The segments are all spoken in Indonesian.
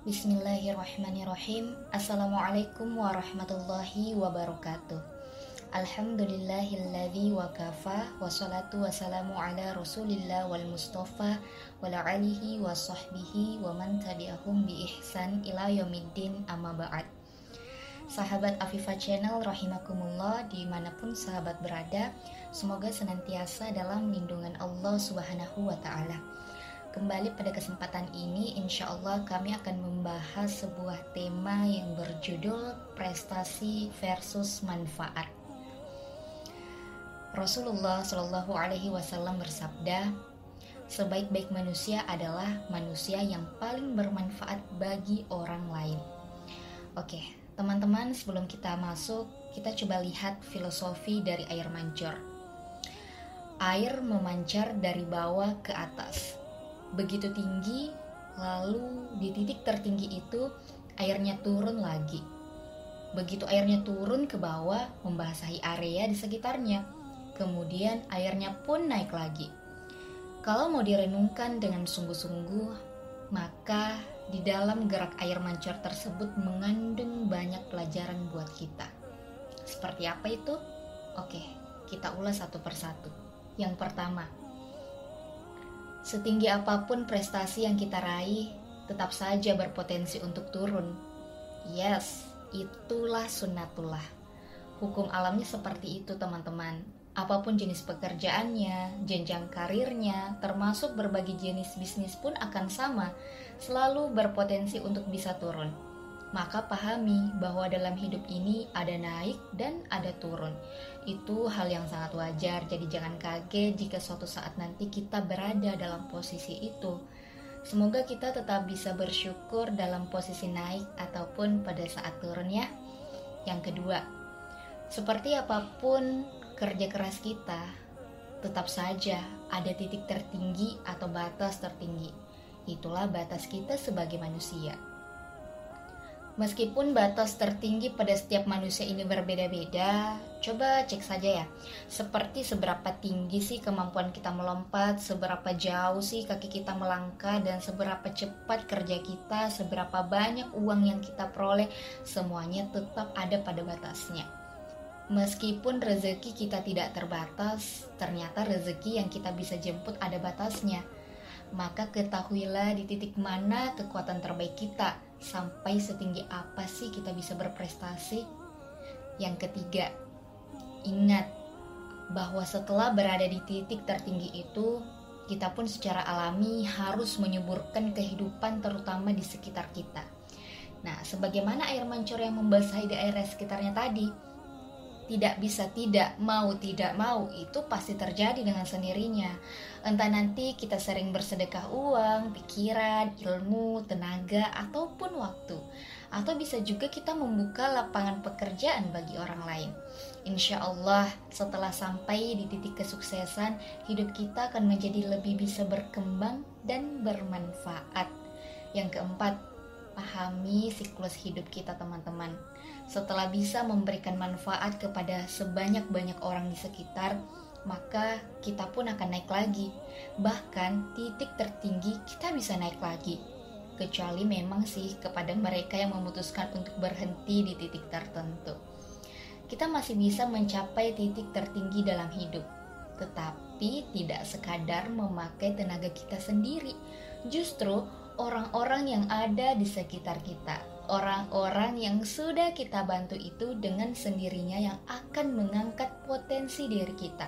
Bismillahirrahmanirrahim. Assalamualaikum warahmatullahi wabarakatuh. Alhamdulillahilladzi wa kafa, wassalatu wassalamu ala rasulillah wal mustafa wala alihi wa sahbihi wa man tabi'ahum bi ihsan ila yaumiddin, amma ba'd. Sahabat Afifa Channel rahimakumullah, dimanapun sahabat berada, semoga senantiasa dalam lindungan Allah Subhanahu wa ta'ala. Kembali pada kesempatan ini, insya Allah kami akan membahas sebuah tema yang berjudul prestasi versus manfaat. Rasulullah Shallallahu Alaihi Wasallam bersabda, sebaik-baik manusia adalah manusia yang paling bermanfaat bagi orang lain. Oke, teman-teman, sebelum kita masuk, kita coba lihat filosofi dari air mancur. Air memancar dari bawah ke atas, begitu tinggi, lalu di titik tertinggi itu airnya turun lagi. Begitu airnya turun ke bawah, membasahi area di sekitarnya, kemudian airnya pun naik lagi. Kalau mau direnungkan dengan sungguh-sungguh, maka di dalam gerak air mancur tersebut mengandung banyak pelajaran buat kita. Seperti apa itu? Oke, kita ulas satu persatu. Yang pertama, setinggi apapun prestasi yang kita raih, tetap saja berpotensi untuk turun. Yes, itulah sunnatullah. Hukum alamnya seperti itu, teman-teman. Apapun jenis pekerjaannya, jenjang karirnya, termasuk berbagai jenis bisnis pun akan sama, selalu berpotensi untuk bisa turun. Maka pahami bahwa dalam hidup ini ada naik dan ada turun. Itu hal yang sangat wajar, jadi jangan kaget jika suatu saat nanti kita berada dalam posisi itu. Semoga kita tetap bisa bersyukur dalam posisi naik ataupun pada saat turun ya. Yang kedua, seperti apapun kerja keras kita, tetap saja ada titik tertinggi atau batas tertinggi. Itulah batas kita sebagai manusia. Meskipun batas tertinggi pada setiap manusia ini berbeda-beda, coba cek saja ya, seperti seberapa tinggi sih kemampuan kita melompat, seberapa jauh sih kaki kita melangkah, dan seberapa cepat kerja kita, seberapa banyak uang yang kita peroleh, semuanya tetap ada pada batasnya. Meskipun rezeki kita tidak terbatas, ternyata rezeki yang kita bisa jemput ada batasnya. Maka ketahuilah di titik mana kekuatan terbaik kita, sampai setinggi apa sih kita bisa berprestasi. Yang ketiga, ingat bahwa setelah berada di titik tertinggi itu, kita pun secara alami harus menyuburkan kehidupan terutama di sekitar kita. Nah, sebagaimana air mancur yang membasahi daerah sekitarnya tadi, tidak bisa tidak mau itu pasti terjadi dengan sendirinya. Entah nanti kita sering bersedekah uang, pikiran, ilmu, tenaga, ataupun waktu. Atau bisa juga kita membuka lapangan pekerjaan bagi orang lain. Insya Allah setelah sampai di titik kesuksesan, hidup kita akan menjadi lebih bisa berkembang dan bermanfaat. Yang keempat, pahami siklus hidup kita, teman-teman. Setelah bisa memberikan manfaat kepada sebanyak-banyak orang di sekitar, maka kita pun akan naik lagi. Bahkan titik tertinggi kita bisa naik lagi. Kecuali memang sih kepada mereka yang memutuskan untuk berhenti di titik tertentu. Kita masih bisa mencapai titik tertinggi dalam hidup, tetapi tidak sekadar memakai tenaga kita sendiri. Justru orang-orang yang ada di sekitar kita, orang-orang yang sudah kita bantu itu dengan sendirinya yang akan mengangkat potensi diri kita.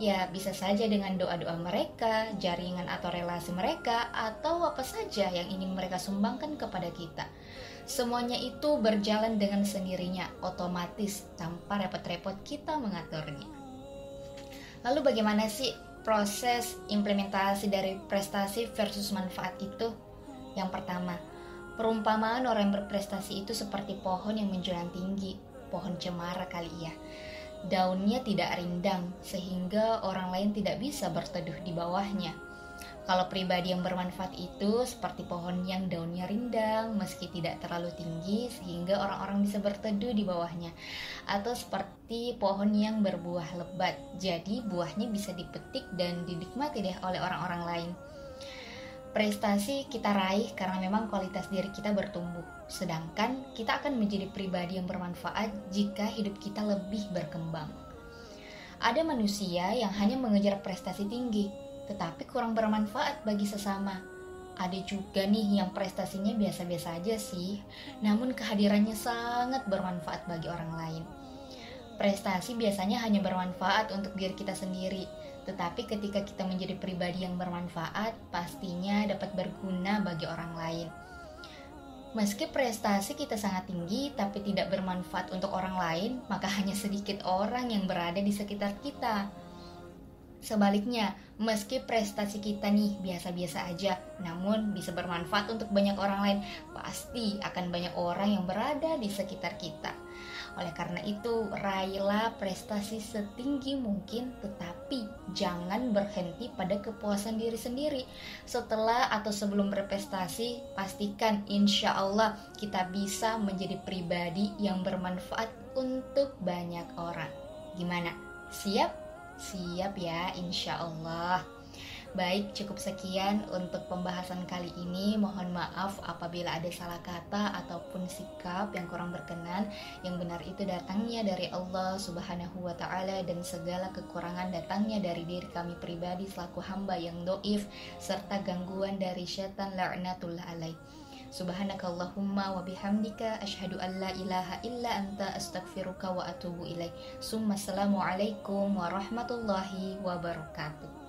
Ya, bisa saja dengan doa-doa mereka, jaringan atau relasi mereka, atau apa saja yang ingin mereka sumbangkan kepada kita. Semuanya itu berjalan dengan sendirinya, otomatis, tanpa repot-repot kita mengaturnya. Lalu bagaimana sih proses implementasi dari prestasi versus manfaat itu? Yang pertama, perumpamaan orang yang berprestasi itu seperti pohon yang menjulang tinggi, pohon cemara kali ya. Daunnya tidak rindang sehingga orang lain tidak bisa berteduh di bawahnya. Kalau pribadi yang bermanfaat itu seperti pohon yang daunnya rindang meski tidak terlalu tinggi sehingga orang-orang bisa berteduh di bawahnya, atau seperti pohon yang berbuah lebat jadi buahnya bisa dipetik dan dinikmati deh oleh orang-orang lain. Prestasi kita raih karena memang kualitas diri kita bertumbuh, sedangkan kita akan menjadi pribadi yang bermanfaat jika hidup kita lebih berkembang. Ada manusia yang hanya mengejar prestasi tinggi, tetapi kurang bermanfaat bagi sesama. Ada juga nih yang prestasinya biasa-biasa aja sih, namun kehadirannya sangat bermanfaat bagi orang lain. Prestasi biasanya hanya bermanfaat untuk diri kita sendiri, tetapi ketika kita menjadi pribadi yang bermanfaat, pastinya dapat berguna bagi orang lain. Meski prestasi kita sangat tinggi tapi tidak bermanfaat untuk orang lain, maka hanya sedikit orang yang berada di sekitar kita. Sebaliknya, meski prestasi kita nih biasa-biasa aja, namun bisa bermanfaat untuk banyak orang lain, pasti akan banyak orang yang berada di sekitar kita. Oleh karena itu, raihlah prestasi setinggi mungkin, tetapi jangan berhenti pada kepuasan diri sendiri. Setelah atau sebelum berprestasi, pastikan insya Allah kita bisa menjadi pribadi yang bermanfaat untuk banyak orang. Gimana? Siap? Siap ya, insya Allah. Baik, cukup sekian untuk pembahasan kali ini. Mohon maaf apabila ada salah kata ataupun sikap yang kurang berkenan. Yang benar itu datangnya dari Allah Subhanahu wa Ta'ala, dan segala kekurangan datangnya dari diri kami pribadi selaku hamba yang doif, serta gangguan dari syaitan la'natullah alaih. Subhanakallahumma wa bihamdika asyhadu an la ilaha illa anta astaghfiruka wa atubu ilaik. Summa assalamualaikum warahmatullahi wabarakatuh.